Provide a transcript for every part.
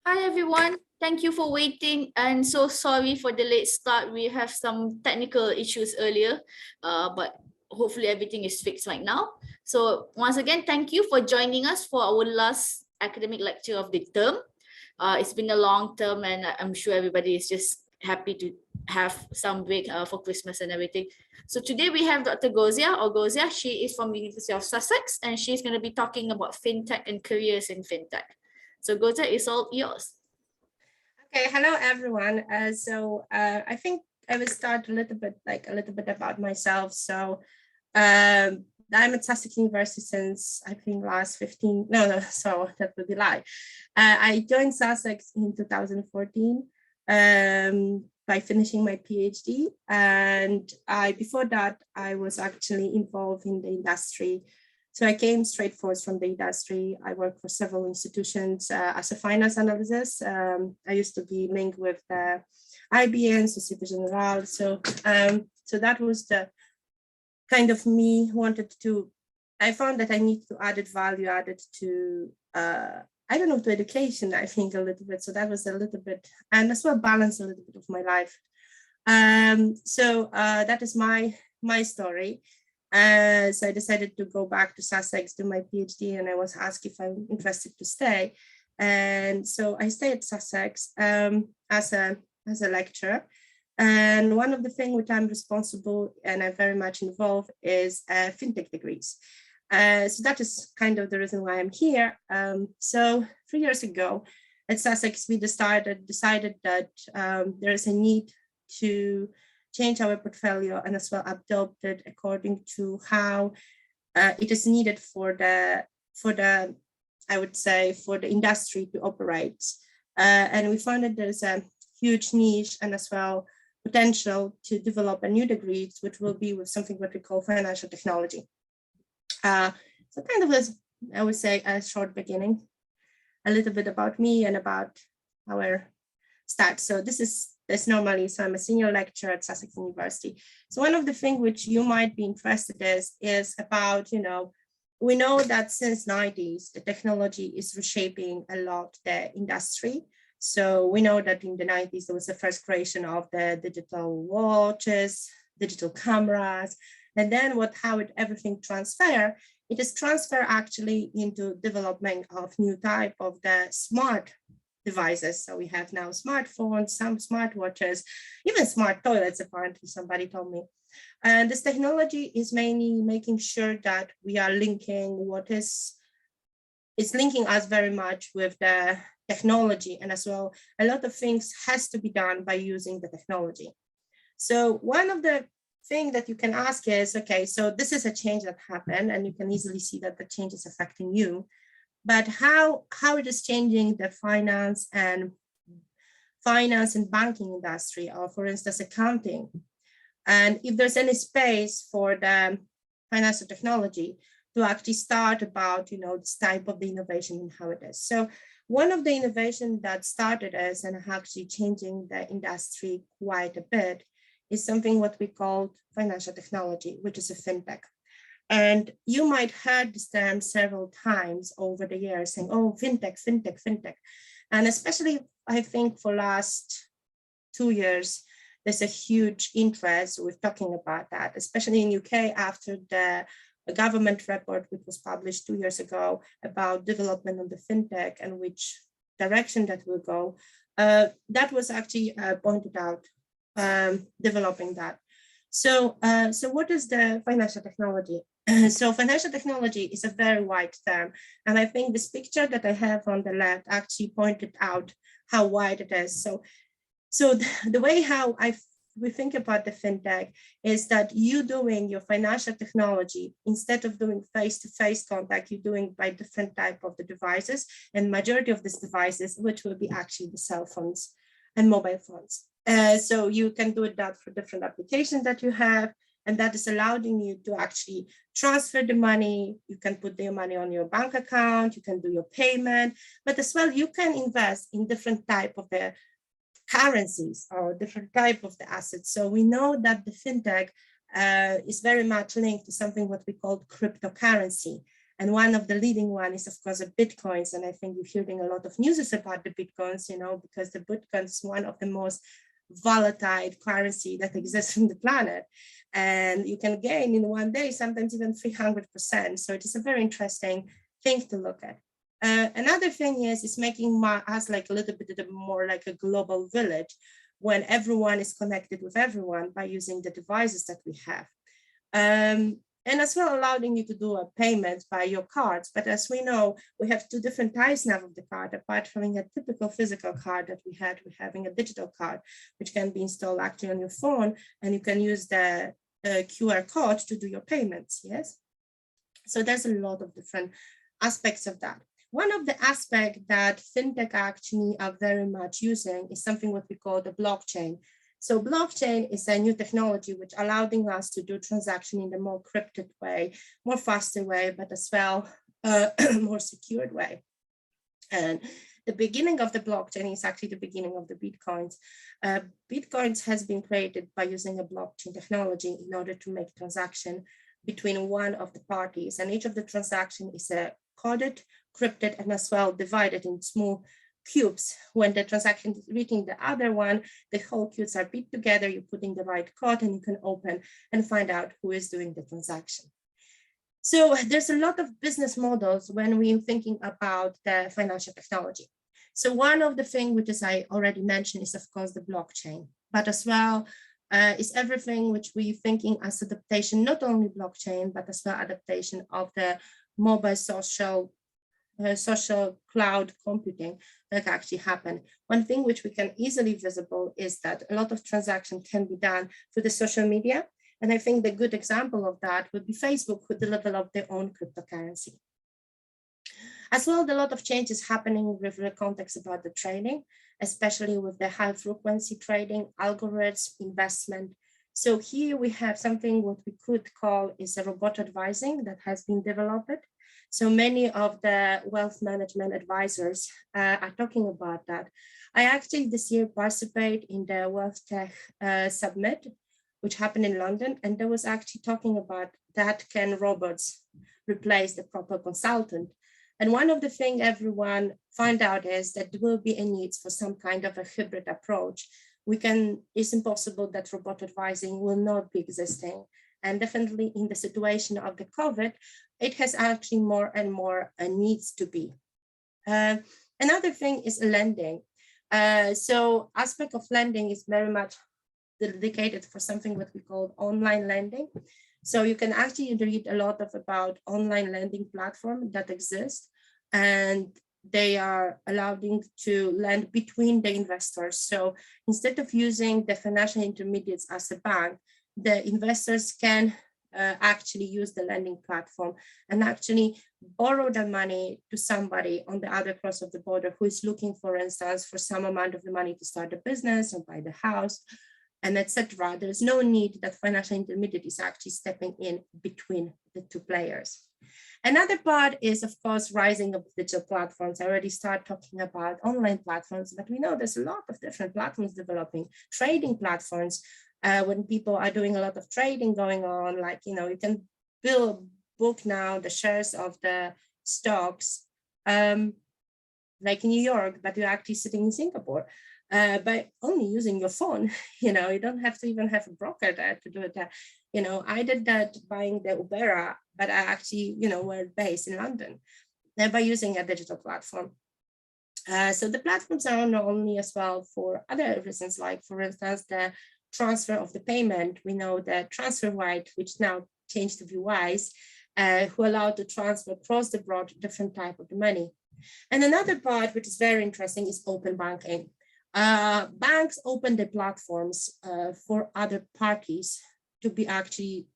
Hi everyone, thank you for waiting and so sorry for the late start. We have some technical issues earlier, but hopefully everything is fixed right now. So once again, thank you for joining us for our last academic lecture of the term. It's been a long term and I'm sure everybody is just happy to have some break for Christmas and everything. So today we have Dr. Gosia or Gosia. She is from the University of Sussex and she's going to be talking about FinTech and careers in FinTech. So Gosia, it's all yours. Okay, hello everyone. I think I will start a little bit about myself. I'm at Sussex University since I think last 15. So that would be lie. I joined Sussex in 2014 by finishing my PhD, and before that I was actually involved in the industry. So I came straight forth from the industry. I worked for several institutions as a finance analyst. I used to be linked with the IBM, Societe Generale. So that was the kind of me wanted to, I found that I need to added value added to, I don't know, to education, I think a little bit. So that was a little bit, and as well balance a little bit of my life. That is my story. So I decided to go back to Sussex, do my PhD, and I was asked if I'm interested to stay. And so I stayed at Sussex as a lecturer. And one of the things which I'm responsible and I'm very much involved is FinTech degrees. So that is kind of the reason why I'm here. So 3 years ago at Sussex, we decided that there is a need to change our portfolio and as well adopt it according to how it is needed for the I would say for the industry to operate. And we found that there's a huge niche and as well potential to develop a new degree, which will be with something what we call financial technology. So kind of as I would say a short beginning, a little bit about me and about our start. So this normally, so I'm a senior lecturer at Sussex University. So one of the things which you might be interested in is about, we know that since 90s, the technology is reshaping a lot the industry. So we know that in the 90s, there was the first creation of the digital watches, digital cameras, and then everything transfer, it is transfer actually into development of new type of the smart devices. So we have now smartphones, some smartwatches, even smart toilets, apparently somebody told me. And this technology is mainly making sure that we are linking it's linking us very much with the technology, and as well, a lot of things has to be done by using the technology. So one of the things that you can ask is, okay, so this is a change that happened, and you can easily see that the change is affecting you. But how it is changing the finance and banking industry, or for instance, accounting, and if there's any space for the financial technology to actually start about, this type of the innovation and how it is. So one of the innovation that started us and actually changing the industry quite a bit is something what we call financial technology, which is a FinTech. And you might heard this term several times over the years saying, oh, FinTech, FinTech, FinTech. And especially, I think for last 2 years, there's a huge interest with talking about that, especially in UK after the government report, which was published 2 years ago about development of the FinTech and which direction that will go. That was actually pointed out, developing that. So what is the financial technology? So financial technology is a very wide term. And I think this picture that I have on the left actually pointed out how wide it is. So the way how we think about the FinTech is that you doing your financial technology, instead of doing face-to-face contact, you're doing by different type of the devices, and majority of these devices, which will be actually the cell phones and mobile phones. So you can do that for different applications that you have, and that is allowing you to actually transfer the money. You can put the money on your bank account, you can do your payment, but as well, you can invest in different type of the currencies or different type of the assets. So we know that the FinTech is very much linked to something what we call cryptocurrency. And one of the leading one is, of course, the Bitcoins. And I think you're hearing a lot of news about the Bitcoins, because the Bitcoin is one of the most volatile currency that exists on the planet. And you can gain in one day, sometimes even 300%. So it is a very interesting thing to look at. Another thing is making us like a little bit more like a global village when everyone is connected with everyone by using the devices that we have. And as well allowing you to do a payment by your cards. But as we know, we have two different types now of the card. Apart from having a typical physical card that we're having a digital card, which can be installed actually on your phone, and you can use the QR code to do your payments, yes? So there's a lot of different aspects of that. One of the aspects that FinTech actually are very much using is something what we call the blockchain. So blockchain is a new technology which allowing us to do transaction in a more cryptic way, more faster way, but as well more secured way. And the beginning of the blockchain is actually the beginning of the Bitcoins. Bitcoins has been created by using a blockchain technology in order to make transaction between one of the parties. And each of the transaction is coded, crypted, and as well divided in small cubes. When the transaction is reaching the other one, the whole cubes are put together, you put in the right code, and you can open and find out who is doing the transaction. So there's a lot of business models when we're thinking about the financial technology. So one of the things which is I already mentioned is of course the blockchain, but as well is everything which we're thinking as adaptation, not only blockchain, but as well adaptation of the mobile social cloud computing that actually happen. One thing which we can easily visible is that a lot of transactions can be done through the social media. And I think the good example of that would be Facebook, who developed their own cryptocurrency. As well, a lot of changes happening with the context about the trading, especially with the high frequency trading, algorithms, investment. So here we have something what we could call is a robot advising that has been developed. So many of the wealth management advisors are talking about that. I actually this year participate in the Wealth Tech Summit, which happened in London. And there was actually talking about that can robots replace the proper consultant. And one of the things everyone find out is that there will be a need for some kind of a hybrid approach. It's impossible that robot advising will not be existing. And definitely in the situation of the COVID, it has actually more and more needs to be. Another thing is lending. So aspect of lending is very much dedicated for something what we call online lending. So you can actually read a lot about online lending platform that exist, and they are allowing to lend between the investors. So instead of using the financial intermediaries as a bank, the investors can actually use the lending platform and actually borrow the money to somebody on the other cross of the border who is looking, for instance, for some amount of the money to start a business or buy the house, and etc. There's no need that financial intermediate is actually stepping in between the two players. Another part is, of course, rising of digital platforms. I already started talking about online platforms, but we know there's a lot of different platforms developing, trading platforms. When people are doing a lot of trading going on, like, you can book now the shares of the stocks, like in New York, but you're actually sitting in Singapore. By only using your phone, you don't have to even have a broker there to do it. I did that buying the Ubera, but I actually, were based in London by using a digital platform. So the platforms are not only as well for other reasons, like for instance, the transfer of the payment. We know the transfer right, which now changed to Wise, who allow to transfer across the broad different type of the money. And another part, which is very interesting, is open banking. Banks open their platforms for other parties to be actually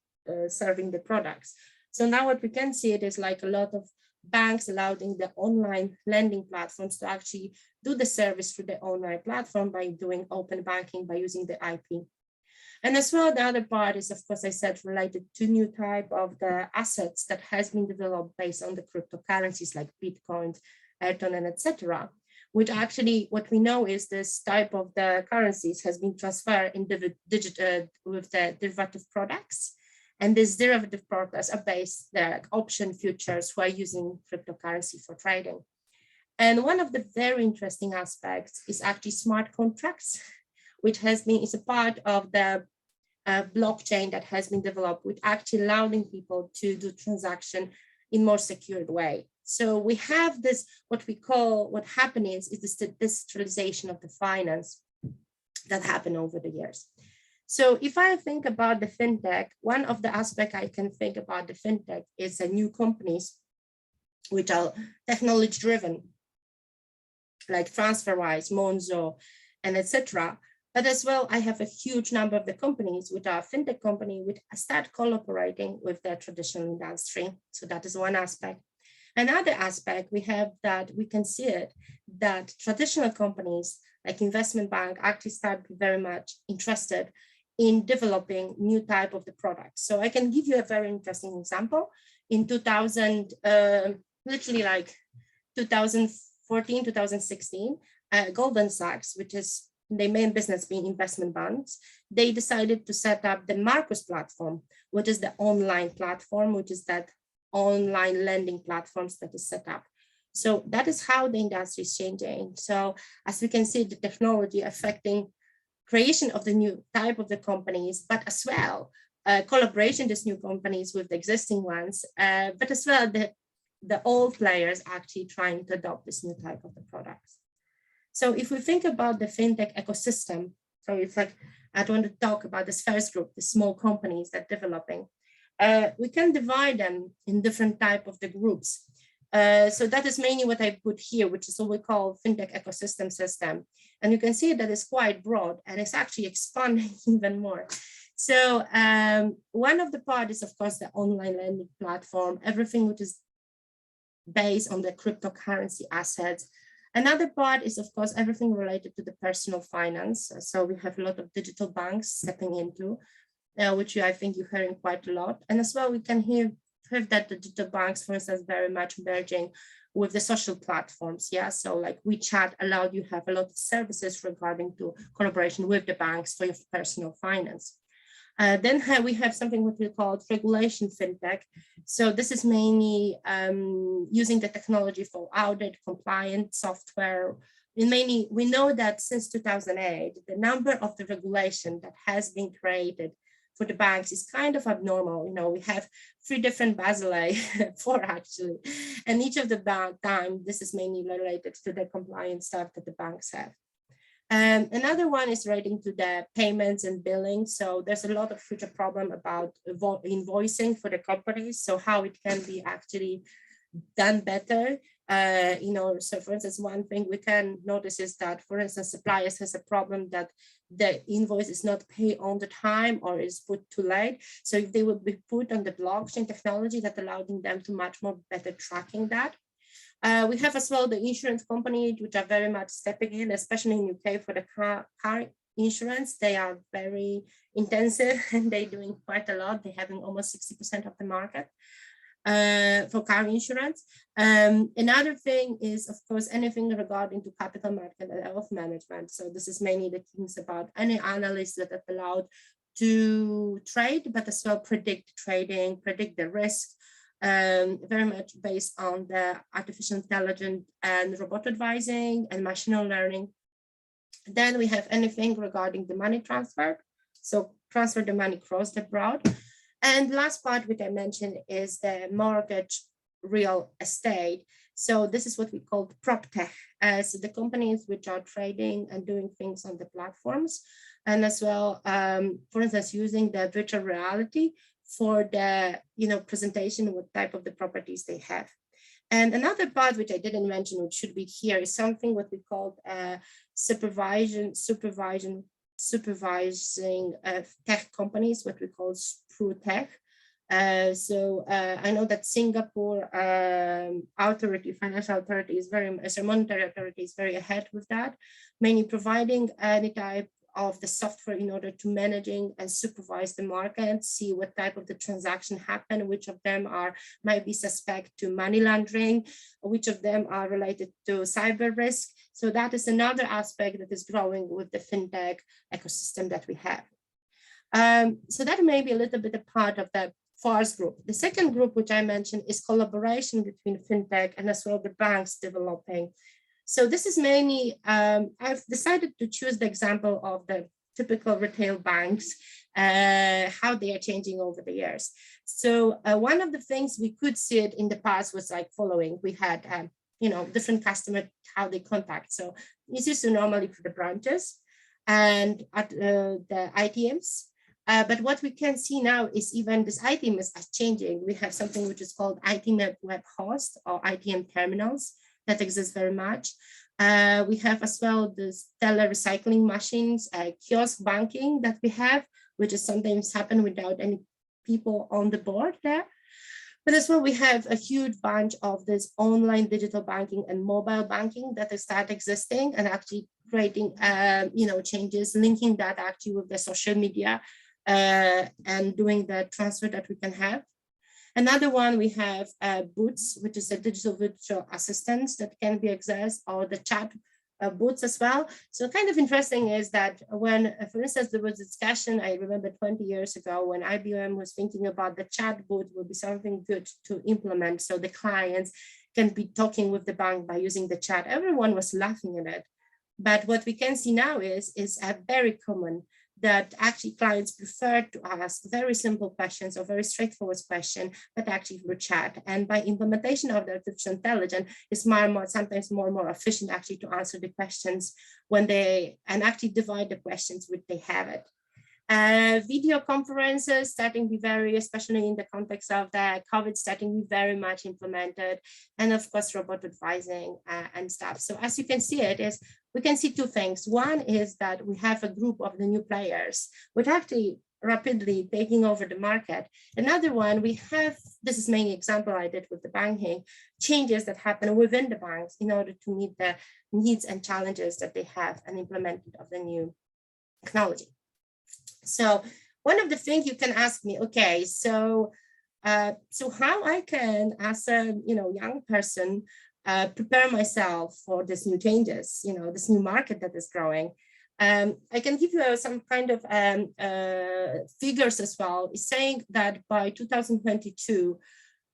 serving the products. So now what we can see it is like a lot of banks allowing the online lending platforms to actually do the service through the online platform by doing open banking, by using the IP. And as well, the other part is, of course, I said, related to new type of the assets that has been developed based on the cryptocurrencies like Bitcoin, Ethereum, and etc. Which actually, what we know is this type of the currencies has been transferred in the digital with the derivative products. And these derivative products are based, they're like option futures who are using cryptocurrency for trading. And one of the very interesting aspects is actually smart contracts, which is a part of the blockchain that has been developed, which actually allowing people to do transaction in more secured way. So we have this, what happened is this decentralization of the finance that happened over the years. So if I think about the FinTech, one of the aspects I can think about the FinTech is new companies which are technology driven, like TransferWise, Monzo, and etc. But as well, I have a huge number of the companies which are FinTech company which start collaborating with their traditional industry. So that is one aspect. Another aspect we have that we can see it, that traditional companies like investment bank actually start very much interested in developing new type of the products. So I can give you a very interesting example. In 2000, literally like 2014, 2016, Goldman Sachs, which is their main business being investment banks, they decided to set up the Marcus platform, which is the online platform, which is that online lending platforms that is set up. So that is how the industry is changing. So as we can see, the technology affecting creation of the new type of the companies, but as well, collaboration with new companies with the existing ones, but as well, the old players actually trying to adopt this new type of the products. So if we think about the FinTech ecosystem, so it's like, I don't want to talk about this first group, the small companies that are developing, we can divide them in different type of the groups. So that is mainly what I put here, which is what we call FinTech ecosystem system. And you can see that it's quite broad and it's actually expanding even more. So one of the part is, of course, the online lending platform, everything which is based on the cryptocurrency assets. Another part is, of course, everything related to the personal finance. So we have a lot of digital banks stepping into, which I think you're hearing quite a lot. And as well, we can hear that the digital banks, for instance, very much merging with the social platforms. Yeah, so like WeChat allowed you have a lot of services regarding to collaboration with the banks for your personal finance. Then we have something what we call regulation FinTech. So this is mainly using the technology for audit, compliant software. And mainly, we know that since 2008, the number of the regulation that has been created for the banks is kind of abnormal. You know, we have 3 different Basel IV 4 actually, and each of the time, this is mainly related to the compliance stuff that the banks have. Another one is relating to the payments and billing. So there's a lot of future problem about invoicing for the companies. So how it can be actually done better. You know, so for instance, one thing we can notice is that, for instance, suppliers has a problem that the invoice is not paid on the time or is put too late. So if they would be put on the blockchain technology that allowing them to much more better tracking that. We have as well the insurance companies, which are very much stepping in, especially in UK for the car insurance. They are very intensive and they're doing quite a lot. They're having almost 60% of the market for car insurance. Another thing is, of course, anything regarding to capital market and wealth management. So this is mainly the things about any analysts that are allowed to trade, but as well predict trading, predict the risk, very much based on the artificial intelligence and robot advising and machine learning. Then we have anything regarding the money transfer. So transfer the money across the broad. And last part, which I mentioned, is the mortgage real estate. So this is what we call prop tech. So the companies which are trading and doing things on the platforms, and as well, for instance, using the virtual reality for the presentation of what type of the properties they have. And another part which I didn't mention, which should be here, is something what we call supervising tech companies, what we call through tech. I know that Singapore financial authority is monetary authority is very ahead with that, mainly providing any type of the software in order to managing and supervise the market, see what type of the transaction happen, which of them might be suspect to money laundering, which of them are related to cyber risk. So that is another aspect that is growing with the FinTech ecosystem that we have. So that may be a little bit a part of the FARS group. The second group, which I mentioned, is collaboration between FinTech and as well the banks developing. So this is mainly, I've decided to choose the example of the typical retail banks, how they are changing over the years. So one of the things we could see it in the past was like following. We had, different customer, how they contact. So this is normally for the branches and at the ITMs. But what we can see now is even this ITM is changing. We have something which is called ITM web host or ITM terminals that exist very much. We have as well this teller recycling machines, kiosk banking that we have, which is sometimes happen without any people on the board there. But as well, we have a huge bunch of this online digital banking and mobile banking that is start existing and actually creating, changes, linking that actually with the social media and doing the transfer that we can have. Another one, we have Boots, which is a digital virtual assistants that can be accessed, or the chat Boots as well. So kind of interesting is that when, for instance, there was a discussion, I remember 20 years ago when IBM was thinking about the chat bot would be something good to implement so the clients can be talking with the bank by using the chat. Everyone was laughing at it. But what we can see now is a very common that actually clients prefer to ask very simple questions or very straightforward question, but actually through chat. And by implementation of the artificial intelligence, it's sometimes more efficient actually to answer the questions when they, and actually divide the questions which they have it. Video conferences starting to be very, especially in the context of the COVID, starting to be very much implemented, and of course robot advising and stuff. So as you can see, we can see two things. One is that we have a group of the new players which actually rapidly taking over the market. Another one, we have, this is mainly example I did with the banking, changes that happen within the banks in order to meet the needs and challenges that they have and implemented of the new technology. So one of the things you can ask me, okay, so how I can, as a young person, prepare myself for these new changes, this new market that is growing. I can give you some kind of figures as well. It's saying that by 2022,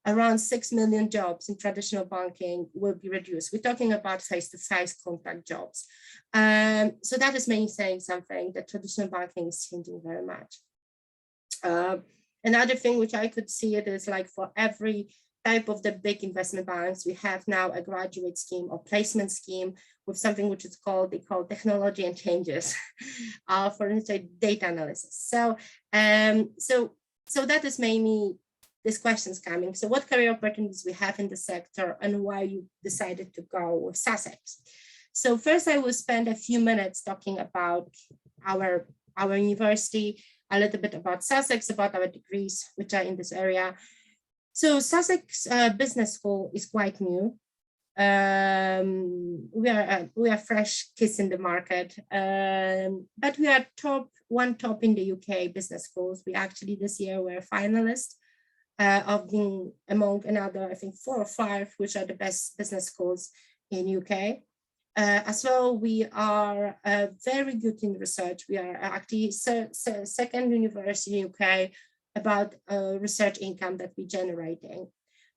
around 6 million jobs in traditional banking will be reduced. We're talking about face-to-face contact jobs. So that is mainly saying something that traditional banking is changing very much. Another thing which I could see it is like for every type of the big investment banks, we have now a graduate scheme or placement scheme with something which is called, they call technology and changes, for instance, data analysis. So, so that is mainly this question's coming. So what career opportunities we have in the sector and why you decided to go with Sussex? So first I will spend a few minutes talking about our university, a little bit about Sussex, about our degrees, which are in this area. So Sussex Business School is quite new. We are fresh kids in the market, but we are top in the UK business schools. We actually this year were finalists of being among another, I think 4 or 5, which are the best business schools in UK. As well, we are very good in research. We are actually second university in UK about research income that we're generating.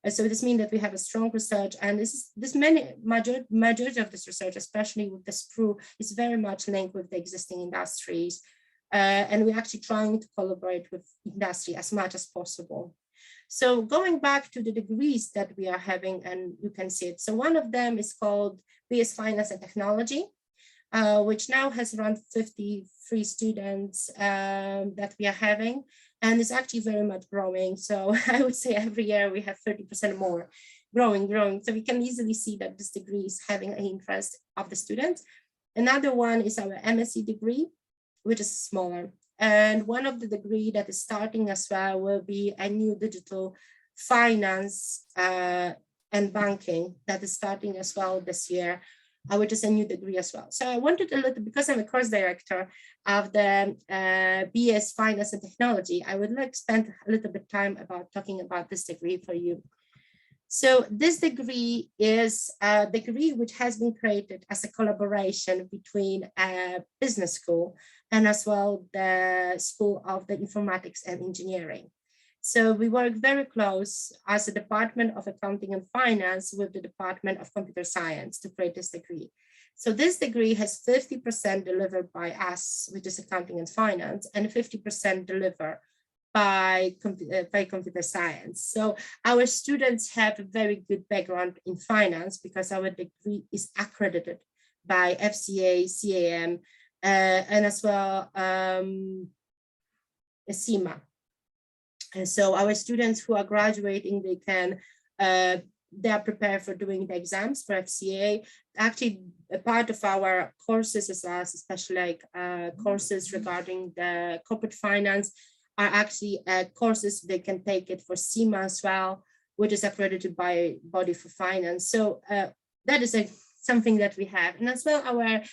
So this means that we have a strong research, and majority of this research, especially with the SPRU, is very much linked with the existing industries. And we're actually trying to collaborate with industry as much as possible. So going back to the degrees that we are having, and you can see it. So one of them is called BS Finance and Technology, which now has around 53 students that we are having, and it's actually very much growing. So I would say every year we have 30% more growing. So we can easily see that this degree is having an interest of the students. Another one is our MSc degree, which is smaller. And one of the degree that is starting as well will be a new digital finance and banking that is starting as well this year, which is a new degree as well. So I wanted a little, because I'm a course director of the BS Finance and Technology, I would like to spend a little bit time about talking about this degree for you. So this degree is a degree which has been created as a collaboration between a business school and as well the School of the Informatics and Engineering. So we work very close as a Department of Accounting and Finance with the Department of Computer Science to create this degree. So this degree has 50% delivered by us, which is Accounting and Finance, and 50% delivered by computer science. So our students have a very good background in finance because our degree is accredited by FCA, CAM, and as well CIMA. And so our students who are graduating, they are prepared for doing the exams for FCA. Actually, a part of our courses, especially like courses regarding the corporate finance, are actually courses they can take it for CIMA as well, which is accredited by Body for Finance. So that is something that we have. And as well, our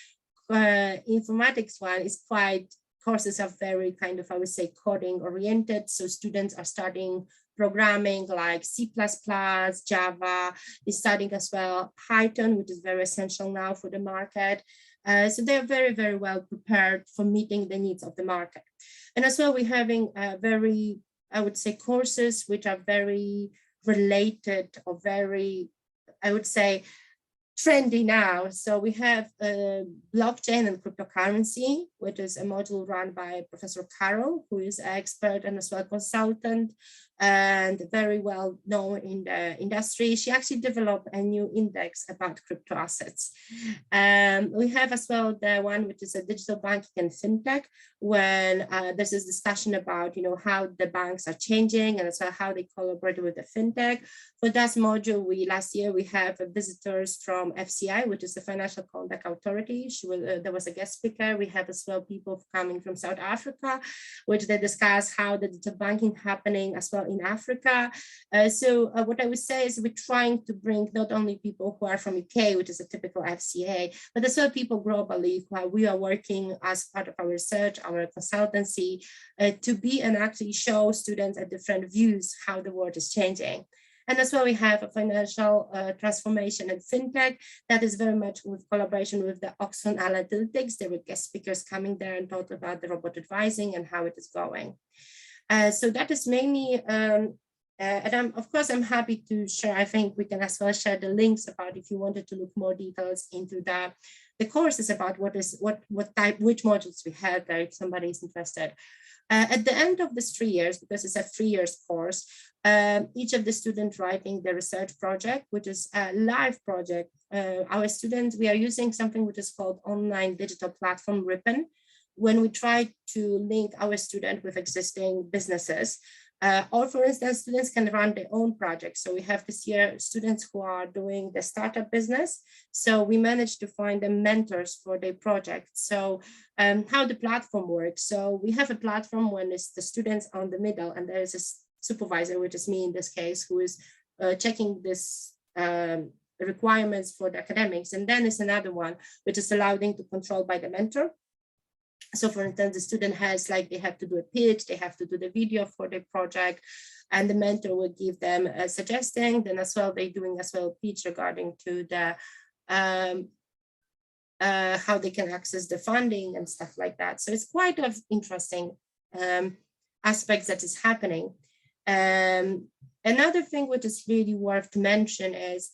informatics one is quite, courses are very kind of, I would say, coding oriented. So students are studying programming like C++, Java, they're studying as well Python, which is very essential now for the market. So they're very, very well prepared for meeting the needs of the market. And as well, we're having very, I would say, courses which are very related or very, I would say, trendy now. So we have blockchain and cryptocurrency, which is a module run by Professor Carol, who is an expert and as well consultant and very well known in the industry. She actually developed a new index about crypto assets. We have as well the one which is a digital banking and FinTech, when there's this discussion about, how the banks are changing and as well how they collaborate with the FinTech. For that module, last year we have visitors from FCI, which is the Financial Conduct Authority. There was a guest speaker. We have as well people coming from South Africa, which they discuss how the digital banking happening as well in Africa. So what I would say is we're trying to bring not only people who are from UK, which is a typical FCA, but as well people globally who we are working as part of our research, our consultancy, to be and actually show students at different views how the world is changing. And as well, we have a financial transformation and FinTech that is very much with collaboration with the Oxford Analytics. There were guest speakers coming there and talk about the robot advising and how it is going. So that is mainly, and of course, I'm happy to share. I think we can as well share the links about if you wanted to look more details into the courses about which modules we have there if somebody is interested. At the end of this 3 years, because it's a 3 years course, each of the students writing the research project, which is a live project. Our students, we are using something which is called online digital platform Ripon, when we try to link our student with existing businesses. Or for instance, students can run their own projects. So we have this year students who are doing the startup business. So we managed to find them mentors for their project. So how the platform works. So we have a platform when it's the students on the middle and there is a supervisor, which is me in this case, who is checking this requirements for the academics. And then it's another one, which is allowing to control by the mentor. So for instance, the student has they have to do a pitch, they have to do the video for the project, and the mentor will give them a suggestion. Then as well, they're doing as well pitch regarding to the how they can access the funding and stuff like that. So it's quite of interesting aspects that is happening. Another thing which is really worth to mention is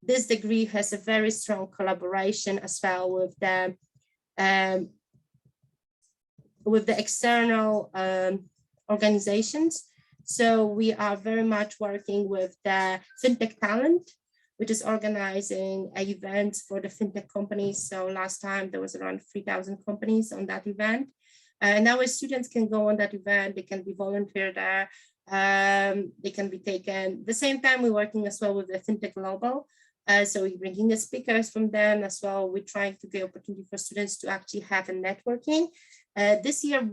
this degree has a very strong collaboration as well with the external organizations. So we are very much working with the FinTech Talent, which is organizing events for the FinTech companies. So last time there was around 3,000 companies on that event. And our students can go on that event, they can be volunteer there, they can be taken. At the same time, we're working as well with the FinTech Global. So we're bringing the speakers from them as well. We're trying to give opportunity for students to actually have a networking. This year,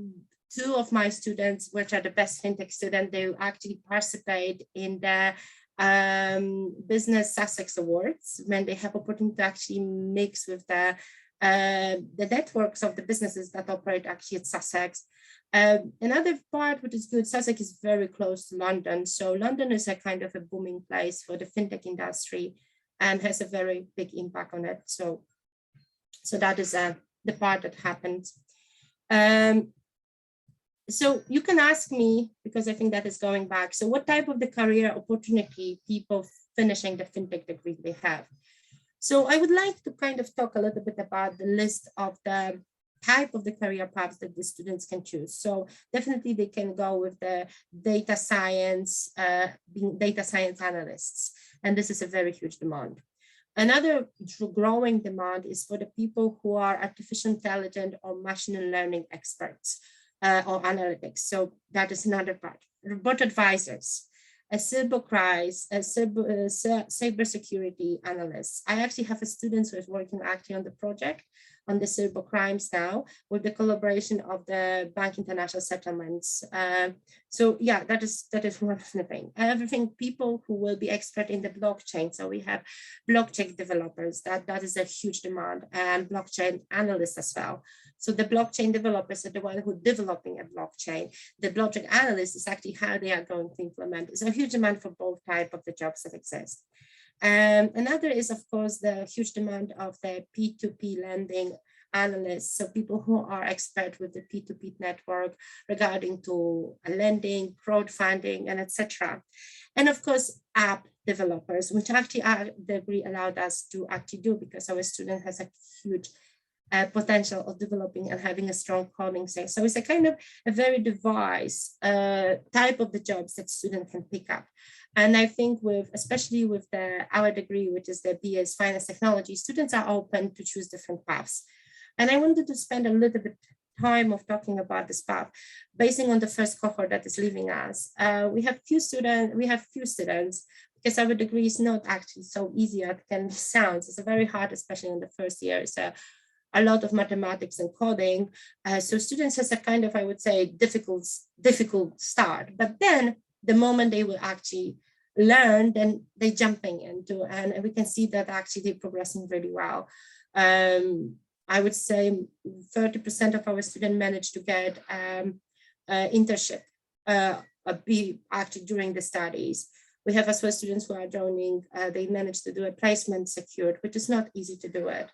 2 of my students, which are the best FinTech students, they will actually participate in the Business Sussex Awards when they have opportunity to actually mix with the networks of the businesses that operate actually at Sussex. Another part which is good, Sussex is very close to London. So London is a kind of a booming place for the fintech industry and has a very big impact on it. So that is the part that happens. So you can ask me, because I think that is going back. So what type of the career opportunity people finishing the fintech degree they have? So I would like to kind of talk a little bit about the list of the type of the career paths that the students can choose. So definitely they can go with the data science, being data science analysts. And this is a very huge demand. Another growing demand is for the people who are artificial intelligence or machine learning experts or analytics. So that is another part. Robot advisors, a cybersecurity analyst. I actually have a student who is working actually on the project on the cyber crimes now with the collaboration of the Bank International Settlements. So yeah, that is one of the things. Everything, people who will be expert in the blockchain. So we have blockchain developers, that is a huge demand, and blockchain analysts as well. So the blockchain developers are the one who are developing a blockchain. The blockchain analyst is actually how they are going to implement. It's a huge demand for both type of the jobs that exist. Another is, of course, the huge demand of the P2P lending analysts, so people who are expert with the P2P network regarding to lending, crowdfunding, and etc. And of course, app developers, which actually our degree allowed us to actually do because our student has a huge potential of developing and having a strong coding sense. So it's a kind of a very diverse type of the jobs that students can pick up. And I think especially with our degree, which is the BS Finance Technology, students are open to choose different paths. And I wanted to spend a little bit time of talking about this path, basing on the first cohort that is leaving us. We have few students, because our degree is not actually so easy as it can sound. It's very hard, especially in the first year. So a lot of mathematics and coding. So students has a kind of, I would say, difficult start. But then the moment they will actually learn, then they jumping into, and we can see that actually they're progressing really well. I would say 30% of our students managed to get internship, be actually during the studies. We have as well students who are joining, they managed to do a placement secured, which is not easy to do it.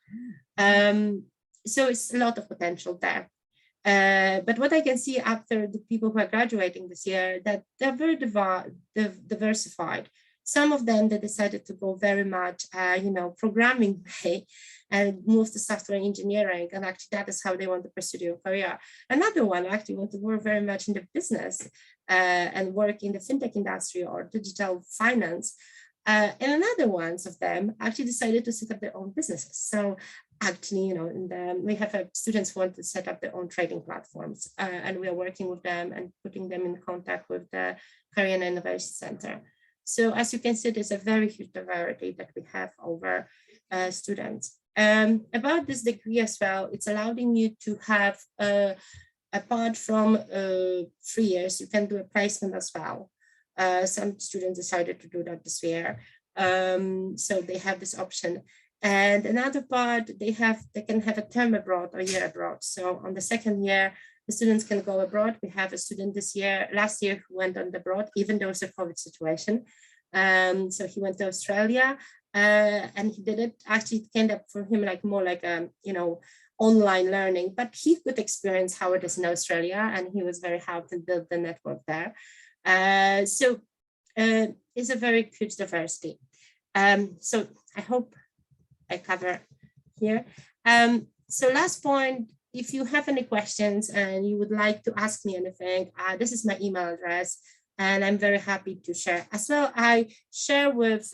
So it's a lot of potential there. But what I can see after the people who are graduating this year, that they're very diversified. Some of them, they decided to go very much, programming way and move to software engineering. And actually that is how they want to pursue their career. Another one actually want to work very much in the business and work in the fintech industry or digital finance. And another ones of them actually decided to set up their own businesses. So actually, we have students who want to set up their own trading platforms, and we are working with them and putting them in contact with the Career and Innovation Center. So as you can see, there's a very huge diversity that we have over students. About this degree as well, it's allowing you to have, apart from 3 years, you can do a placement as well. Some students decided to do that this year. So they have this option. And another part, they can have a term abroad or year abroad. So on the second year, the students can go abroad. We have a student last year who went on abroad, even though it's a COVID situation. So he went to Australia and he did it. Actually, it ended up for him more like online learning, but he could experience how it is in Australia, and he was very happy to build the network there. So it's a very huge diversity. So I hope I cover here. So last point, if you have any questions and you would like to ask me anything, this is my email address, and I'm very happy to share. As well, I share with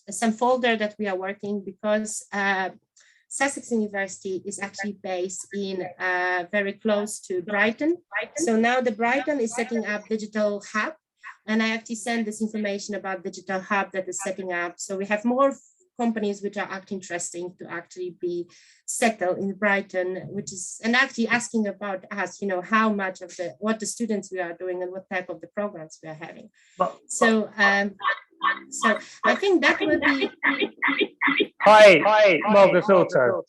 some folder that we are working, because Sussex University is actually based in very close to Brighton. So now the Brighton is setting up digital hub, and I actually send this information about digital hub that is setting up. So we have more companies which are actually interesting to actually be settled in Brighton, and actually asking about us, how much of what the students we are doing and what type of the programs we are having. So I think that will be. Hi, Malgorzata.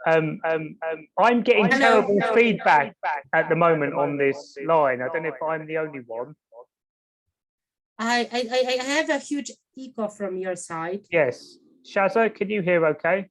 I'm getting Hello. terrible feedback at the moment on this line. I don't know if I'm the only one. I have a huge echo from your side. Yes. Shaza, can you hear okay?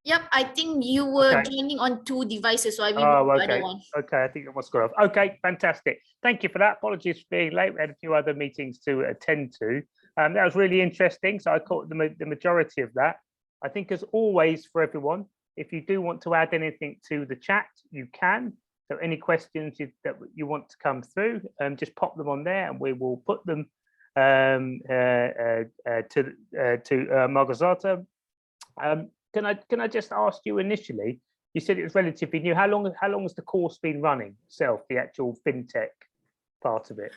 Yep, I think you were Okay. joining on 2 devices, so I will Oh, the other okay. one. Okay, I think it must go off. Okay, fantastic. Thank you for that. Apologies for being late. We had a few other meetings to attend to. That was really interesting. So I caught the majority of that. I think, as always, for everyone, if you do want to add anything to the chat, you can. So any questions that you want to come through, just pop them on there, and we will put them to Malgorzata. Can I just ask you initially? You said it was relatively new. How long has the course been running itself? The actual FinTech part of it.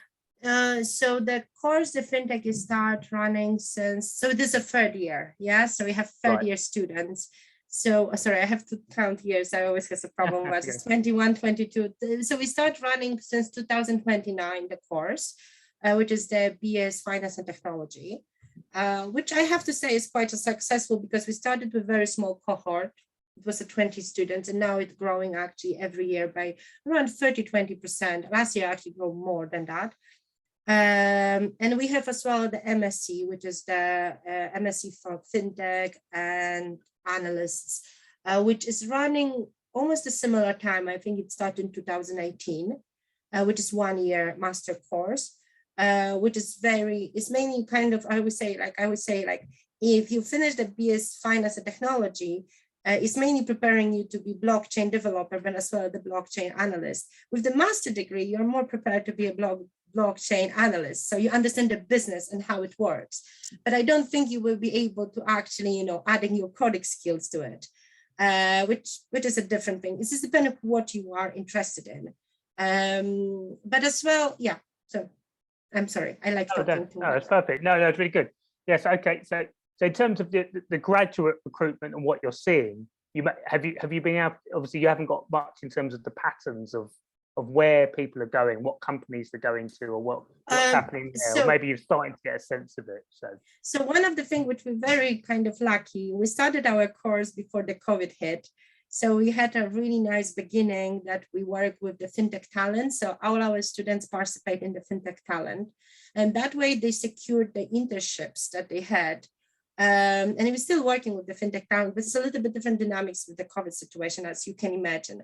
So the course, the FinTech, is start running since. So this is a 3rd year, yeah. So we have 3rd year students. So sorry, I have to count years. I always have a problem. But it's 21, 22. So we start running since 2029 the course, which is the BS Finance and Technology. Which I have to say is quite a successful, because we started with a very small cohort. It was 20 students, and now it's growing actually every year by around 30-20%. Last year actually grew more than that. And we have as well the MSc, which is the MSc for FinTech and analysts, which is running almost a similar time. I think it started in 2018, which is 1 year master course. Which is mainly kind of, I would say like if you finish the BS Finance and Technology, it's mainly preparing you to be blockchain developer, but as well the blockchain analyst. With the master degree, you're more prepared to be a blockchain analyst, so you understand the business and how it works. But I don't think you will be able to actually, adding your coding skills to it, which is a different thing. It's just depending on what you are interested in. But as well, yeah. So. I'm sorry, I like talking too much. No, it's perfect. No, it's really good. Yes, okay. So in terms of the graduate recruitment and what you're seeing, have you been able? Obviously, you haven't got much in terms of the patterns of where people are going, what companies they're going to, or what's happening there. Or maybe you're starting to get a sense of it. So one of the things which we're very kind of lucky, we started our course before the COVID hit. So we had a really nice beginning that we work with the FinTech talent. So all our students participate in the FinTech talent. And that way they secured the internships that they had. And we're still working with the FinTech talent, but it's a little bit different dynamics with the COVID situation, as you can imagine.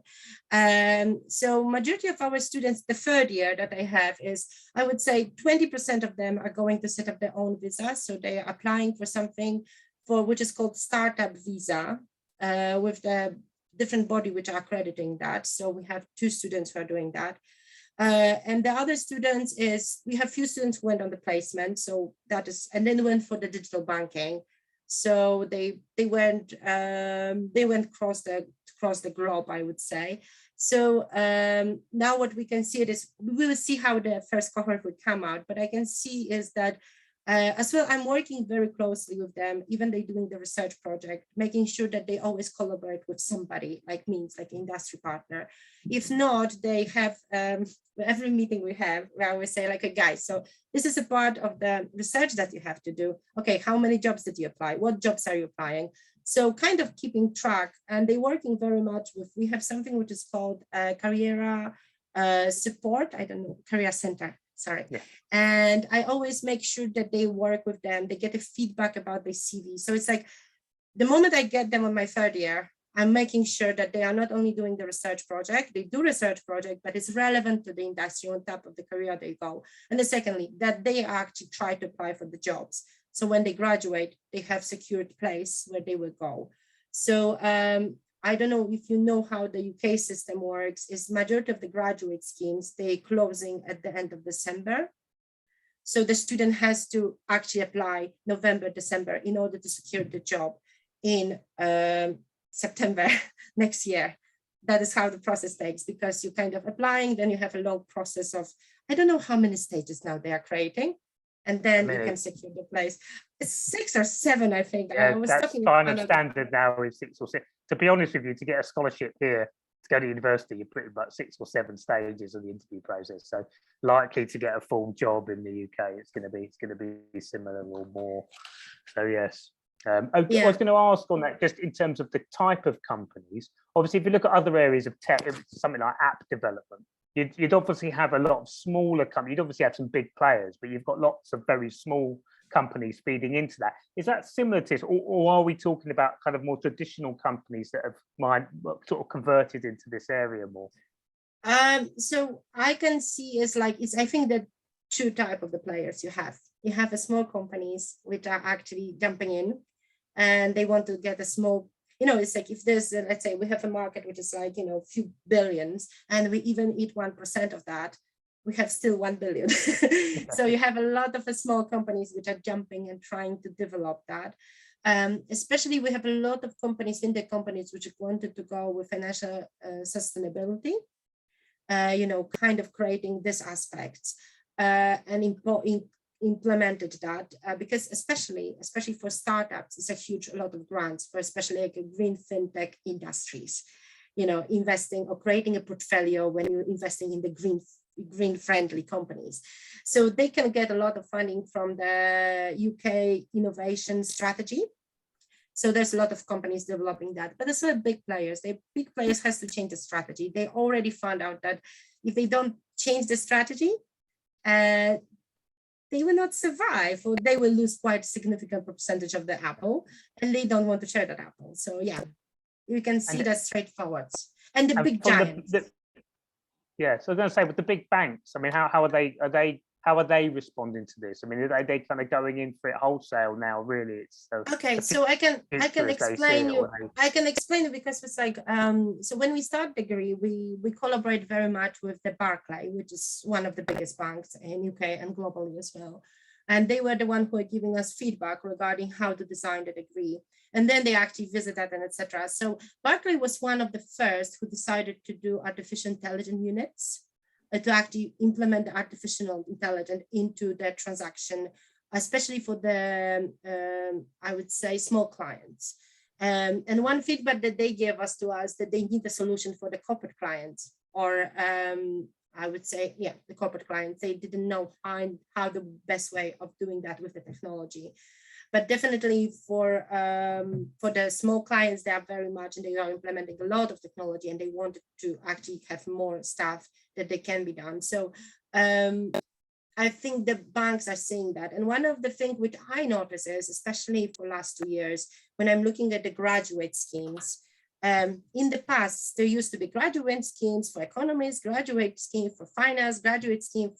So majority of our students, the 3rd year that I have is, I would say 20% of them are going to set up their own visa. So they are applying for something which is called startup visa with the different body which are accrediting that. So we have 2 students who are doing that. And the other students we have few students who went on the placement. So that is, and then went for the digital banking. So they went across the globe, I would say. So now what we can see is, we will see how the first cohort would come out, but I can see is that as well, I'm working very closely with them, even they doing the research project, making sure that they always collaborate with somebody like me, like industry partner. If not, they have every meeting we have, we always say like, guys, so this is a part of the research that you have to do. Okay, how many jobs did you apply? What jobs are you applying? So kind of keeping track, and they're working very much with, we have something which is called career support, I don't know, career center. Sorry. Yeah. And I always make sure that they work with them, they get a feedback about their CV. So it's like the moment I get them on my 3rd year, I'm making sure that they are not only doing the research project, they do research project, but it's relevant to the industry on top of the career they go. And then secondly, that they actually try to apply for the jobs. So when they graduate, they have secured place where they will go. So I don't know if you know how the UK system works, is majority of the graduate schemes, they closing at the end of December. So the student has to actually apply November, December in order to secure the job in September next year. That is how the process takes, because you kind of applying, then you have a long process of, I don't know how many stages now they are creating. And then you can secure the place. It's 6 or 7, I think. Yeah, I was that's talking kind of standard now is 6 or 7. To be honest with you, to get a scholarship here, to go to university, you're pretty much 6 or 7 stages of the interview process. So likely to get a full job in the UK, it's going to be similar or more. So yes. Okay, I was going to ask on that, just in terms of the type of companies. Obviously, if you look at other areas of tech, something like app development, you'd obviously have a lot of smaller companies. You'd obviously have some big players, but you've got lots of very small companies feeding into that. Is that similar to this, or are we talking about kind of more traditional companies that have sort of converted into this area more? So I can see I think that two type of the players you have. You have the small companies which are actually jumping in, and they want to get a small, it's like if there's, let's say we have a market which is like, a few billions, and we even eat 1% of that, we have still 1 billion. So you have a lot of small companies which are jumping and trying to develop that. Especially we have a lot of companies, FinTech companies, which wanted to go with financial sustainability, kind of creating this aspect and implemented that because especially for startups, it's a lot of grants for especially like green FinTech industries, investing or creating a portfolio when you're investing in the green friendly companies. So they can get a lot of funding from the UK innovation strategy. So there's a lot of companies developing that, but it's not big players. Big players has to change the strategy. They already found out that if they don't change the strategy, they will not survive, or they will lose quite a significant percentage of the apple, and they don't want to share that apple. So yeah, you can see that straightforward. And the big giants. So I was going to say, with the big banks, I mean, how are they responding to this? I mean, are they kind of going in for it wholesale now? Really, it's okay. So I can explain you. I can explain it because it's like so when we start degree, we collaborate very much with the Barclays, which is one of the biggest banks in UK and globally as well. And they were the one who are giving us feedback regarding how to design the degree. And then they actually visited and etc. So Barclays was one of the first who decided to do artificial intelligence units, to actually implement the artificial intelligence into the transaction, especially for the, I would say, small clients. And one feedback that they gave to us that they need a solution for the corporate clients, or I would say, yeah, the corporate clients. They didn't know how the best way of doing that with the technology. But definitely for the small clients, they are very much, and they are implementing a lot of technology, and they wanted to actually have more stuff that they can be done. So I think the banks are seeing that. And one of the things which I notice is, especially for last 2 years, when I'm looking at the graduate schemes, in the past, there used to be graduate schemes for economists, graduate scheme for finance, graduate scheme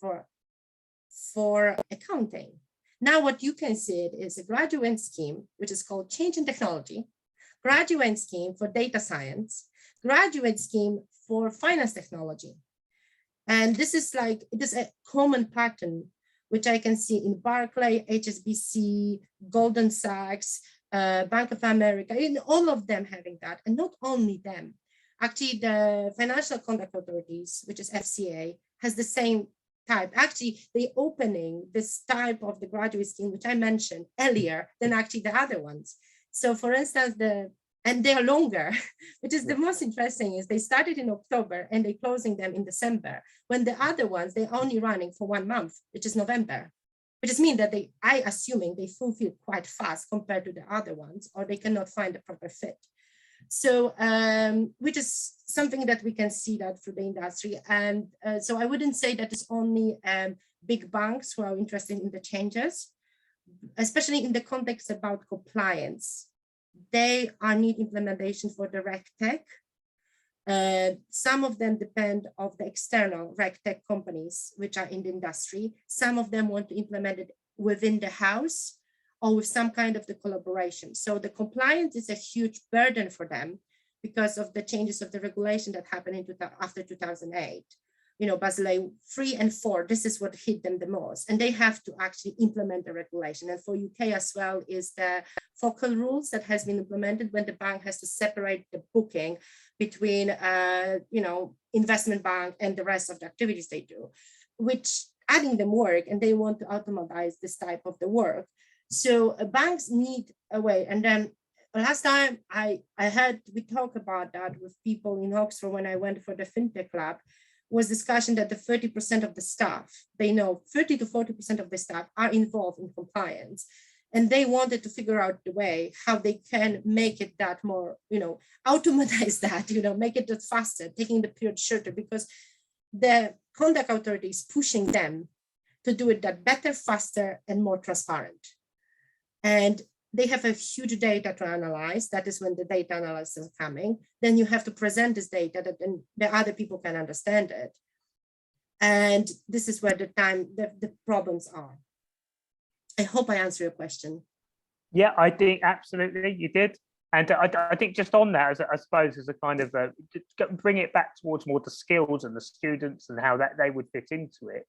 for accounting. Now what you can see is a graduate scheme, which is called Change in Technology, graduate scheme for data science, graduate scheme for finance technology. And this is like, it is a common pattern, which I can see in Barclays, HSBC, Goldman Sachs, Bank of America, and all of them having that. And not only them, actually the Financial Conduct Authorities, which is FCA, has the same type. Actually, they opening this type of the graduate scheme, which I mentioned earlier, than actually the other ones. So for instance, and they're longer, which is the most interesting is they started in October and they're closing them in December, when the other ones, they're only running for 1 month, which is November, which is mean that I assuming they fulfill quite fast compared to the other ones, or they cannot find a proper fit. So, which is something that we can see that through the industry. And so I wouldn't say that it's only big banks who are interested in the changes, especially in the context about compliance. They need implementation for the RegTech. Some of them depend on the external RegTech companies, which are in the industry. Some of them want to implement it within the house, or with some kind of the collaboration. So the compliance is a huge burden for them because of the changes of the regulation that happened after 2008. Basel 3 and 4, this is what hit them the most. And they have to actually implement the regulation. And for UK as well is the focal rules that has been implemented when the bank has to separate the booking between, investment bank and the rest of the activities they do, which adding them work, and they want to automatize this type of the work. So banks need a way. And then last time I heard we talk about that with people in Oxford when I went for the FinTech lab, was discussion that the 30% of the staff, they know 30 to 40% of the staff are involved in compliance. And they wanted to figure out the way how they can make it that more, automatize that, make it that faster, taking the period shorter, because the conduct authority is pushing them to do it that better, faster, and more transparent. And they have a huge data to analyze. That is when the data analysis is coming. Then you have to present this data that then the other people can understand it. And this is where the problems are. I hope I answer your question. Yeah, I think absolutely you did. And I think just on that, I suppose, as a kind of bring it back towards more the skills and the students and how that they would fit into it.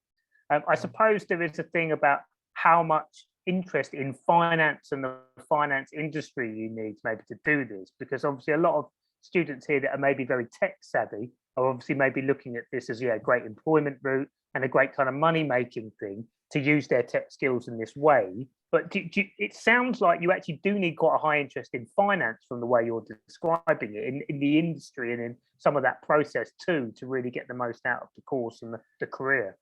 I suppose there is a thing about how much interest in finance and the finance industry you need maybe to do this, because obviously a lot of students here that are maybe very tech savvy are obviously maybe looking at this as a great employment route and a great kind of money making thing to use their tech skills in this way. But it sounds like you actually do need quite a high interest in finance from the way you're describing it in the industry and in some of that process too, to really get the most out of the course and the career.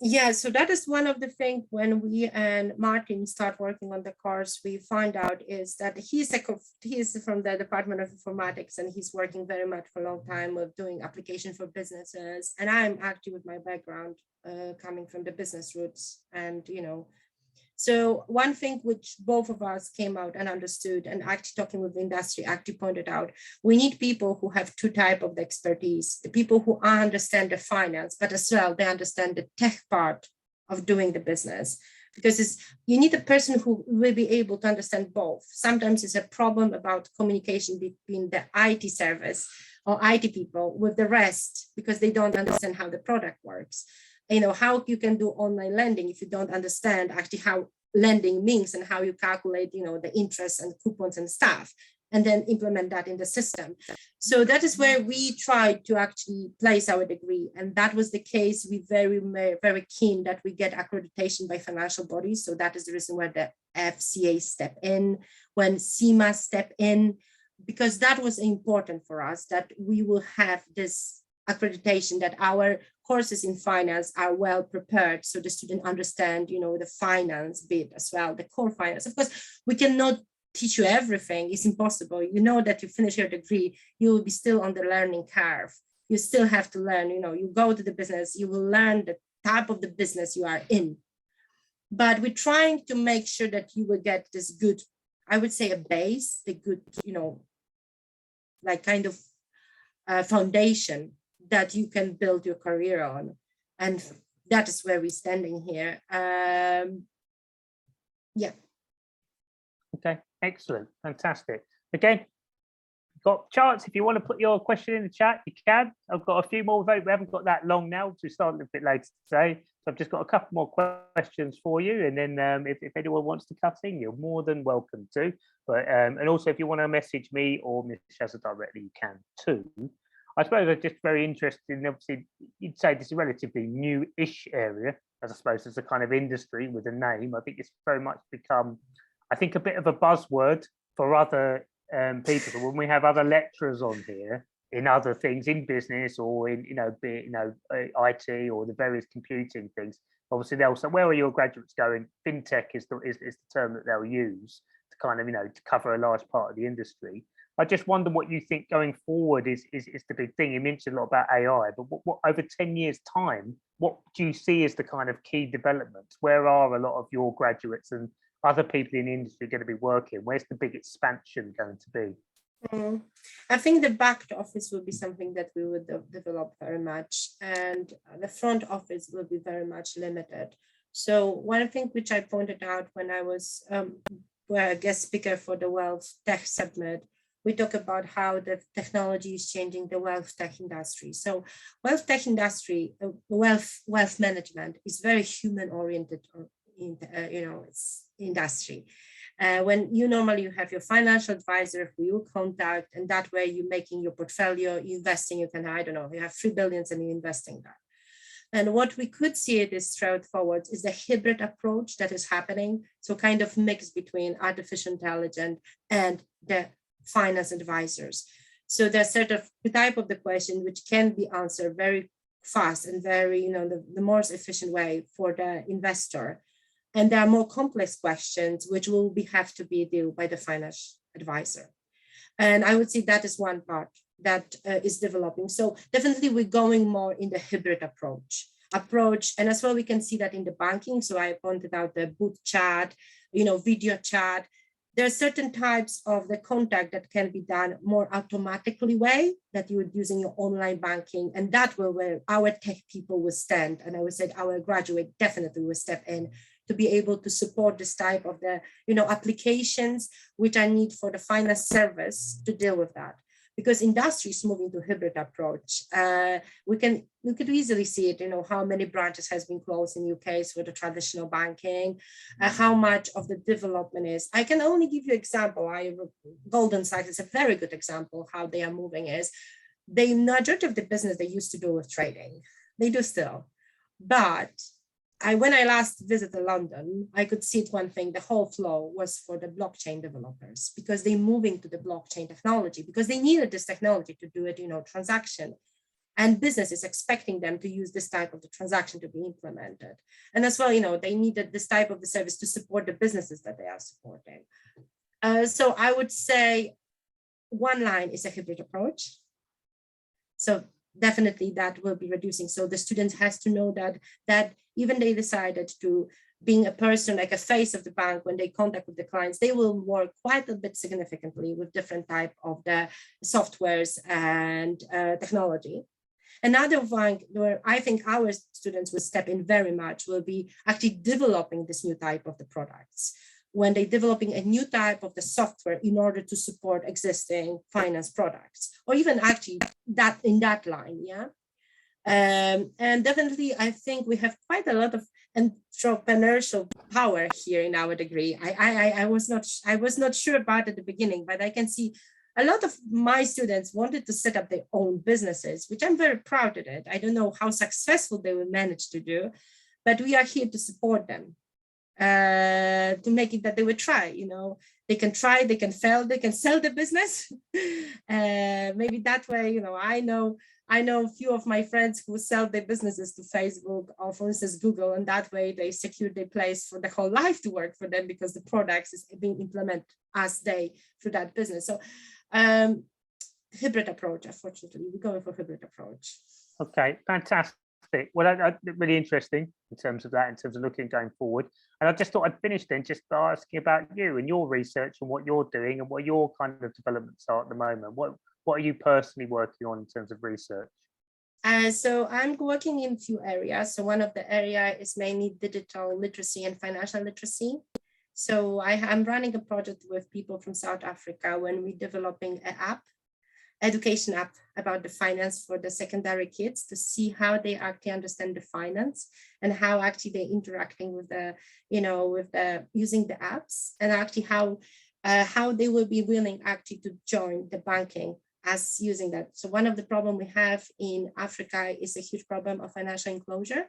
Yeah, so that is one of the things when we and Martin start working on the course, we find out is that he's from the Department of Informatics, and he's working very much for a long time with doing application for businesses. And I'm actually, with my background coming from the business roots, and so one thing which both of us came out and understood, and actually talking with the industry actually pointed out, we need people who have two types of expertise: the people who understand the finance, but as well they understand the tech part of doing the business, because you need a person who will be able to understand both. Sometimes it's a problem about communication between the IT service or IT people with the rest, because they don't understand how the product works. How you can do online lending if you don't understand actually how lending means and how you calculate, the interest and coupons and stuff, and then implement that in the system. So that is where we tried to actually place our degree. And that was the case. We very, very keen that we get accreditation by financial bodies. So that is the reason why the FCA step in, when CIMA step in, because that was important for us, that we will have this accreditation, that our courses in finance are well prepared, so the student understand, the finance bit as well, the core finance. Of course, we cannot teach you everything. It's impossible. That you finish your degree, you will be still on the learning curve. You still have to learn. You go to the business, you will learn the type of the business you are in. But we're trying to make sure that you will get this good, I would say, a base, the good, like kind of foundation that you can build your career on. And that is where we're standing here. Yeah. Okay, excellent, fantastic. Again, got chance, if you want to put your question in the chat, you can. I've got a few more, we haven't got that long now, so we started a bit later today. So I've just got a couple more questions for you, and then if anyone wants to cut in, you're more than welcome to. But and also, if you want to message me or Ms. Shazza directly, you can too. I suppose I'm just very interested in, obviously, you'd say this is a relatively new-ish area, as I suppose, as a kind of industry with a name. I think it's very much become, I think, a bit of a buzzword for other people. So when we have other lecturers on here in other things, in business or in, IT or the various computing things, obviously they'll say, where are your graduates going? FinTech is the term that they'll use to kind of, to cover a large part of the industry. I just wonder what you think going forward is the big thing. You mentioned a lot about AI, but what over 10 years' time, what do you see as the kind of key developments? Where are a lot of your graduates and other people in the industry going to be working? Where's the big expansion going to be? I think the back office will be something that we would develop very much, and the front office will be very much limited. So one thing which I pointed out when I was a guest speaker for the Wealth Tech Summit, we talk about how the technology is changing the wealth tech industry. So wealth tech industry, wealth management is very human oriented, it's industry. When you normally have your financial advisor who you contact, and that way you're making your portfolio, investing, you can, you have 3 billion and you're investing that. And what we could see it is straightforward is the hybrid approach that is happening. So kind of mix between artificial intelligence and the finance advisors. So there's sort of the type of the question which can be answered very fast and very, the most efficient way for the investor. And there are more complex questions which will have to be dealt by the financial advisor. And I would say that is one part that is developing. So definitely we're going more in the hybrid approach. And as well, we can see that in the banking. So I pointed out the bot chat, video chat. There are certain types of the contact that can be done more automatically way that you would use in your online banking. And that will where our tech people will stand. And I would say our graduate definitely will step in to be able to support this type of the, applications which I need for the finance service to deal with that. Because industry is moving to hybrid approach. We could easily see it, how many branches has been closed in UK for the traditional banking, how much of the development is. I can only give you example. Golden Sachs is a very good example how they are moving is the majority of the business they used to do with trading. They do still, but when I last visited London, I could see it one thing, the whole flow was for the blockchain developers because they're moving to the blockchain technology because they needed this technology to do it, transaction. And business is expecting them to use this type of the transaction to be implemented. And as well, they needed this type of the service to support the businesses that they are supporting. So I would say one line is a hybrid approach. So definitely that will be reducing. So the students has to know that even they decided to being a person like a face of the bank when they contact with the clients, they will work quite a bit significantly with different type of the softwares and technology. Another one where I think our students will step in very much will be actually developing this new type of the products when they're developing a new type of the software in order to support existing finance products, or even actually that in that line, yeah. And definitely, I think we have quite a lot of entrepreneurial power here in our degree. I was not sure about it at the beginning, but I can see a lot of my students wanted to set up their own businesses, which I'm very proud of it. I don't know how successful they will manage to do, but we are here to support them. To make it that they would try, they can try, they can fail, they can sell the business. Maybe that way, I know a few of my friends who sell their businesses to Facebook or for instance, Google, and that way they secure their place for the whole life to work for them because the products is being implemented as they through that business. So hybrid approach, unfortunately, we're going for hybrid approach. Okay, fantastic. Well, that's really interesting in terms of that, in terms of looking going forward. And I just thought I'd finish then just by asking about you and your research and what you're doing and what your kind of developments are at the moment. What are you personally working on in terms of research? So I'm working in a few areas. So one of the area is mainly digital literacy and financial literacy. So I'm running a project with people from South Africa when we're developing an app, education app about the finance for the secondary kids to see how they actually understand the finance and how actually they're interacting with the, using the apps and actually how they will be willing actually to join the banking as using that. So one of the problems we have in Africa is a huge problem of financial enclosure,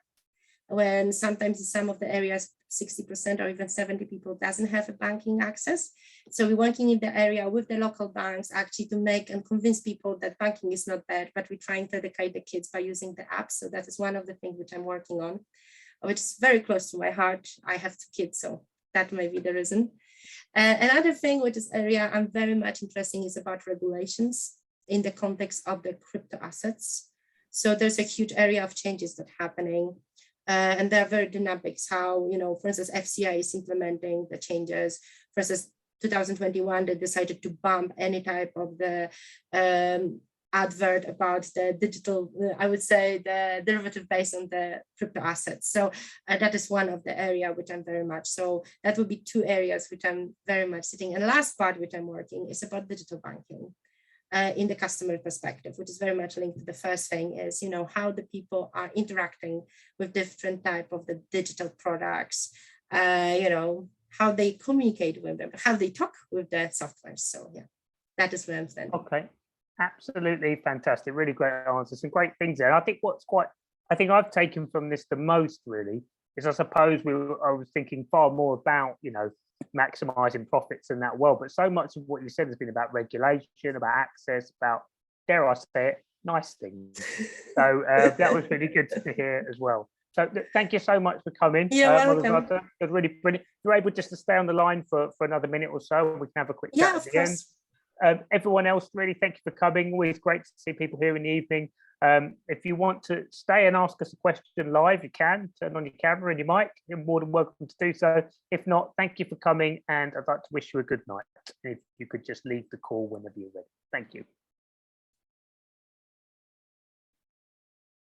when sometimes in some of the areas, 60% or even 70 people doesn't have a banking access. So we're working in the area with the local banks actually to make and convince people that banking is not bad, but we're trying to educate the kids by using the app. So that is one of the things which I'm working on, which is very close to my heart. I have 2 kids, so that may be the reason. Another thing which is area I'm very much interested in is about regulations in the context of the crypto assets. So there's a huge area of changes that are happening. And they're very dynamic. How, for instance, FCA is implementing the changes. For instance, 2021, they decided to bump any type of the advert about the digital, I would say the derivative based on the crypto assets. So that is one of the area which I'm very much, so that would be 2 areas which I'm very much sitting. And the last part which I'm working is about digital banking. In the customer perspective, which is very much linked to the first thing is, how the people are interacting with different type of the digital products, how they communicate with them, how they talk with the software. So yeah, that is where I'm standing. Okay, absolutely fantastic. Really great answers, some great things there. I think I think I've taken from this the most really is I suppose I was thinking far more about, maximizing profits in that world, but so much of what you said has been about regulation, about access, about, dare I say it, nice things. So that was really good to hear as well. So thank you so much for coming. You're welcome. Malgorzata. It was really brilliant. You're able just to stay on the line for another minute or so. We can have a quick chat Yeah, at the end. Everyone else, really thank you for coming. Always great to see people here in the evening. If you want to stay and ask us a question live, you can turn on your camera and your mic. You're more than welcome to do so. If not, thank you for coming, and I'd like to wish you a good night. If you could just leave the call whenever you're ready. Thank you.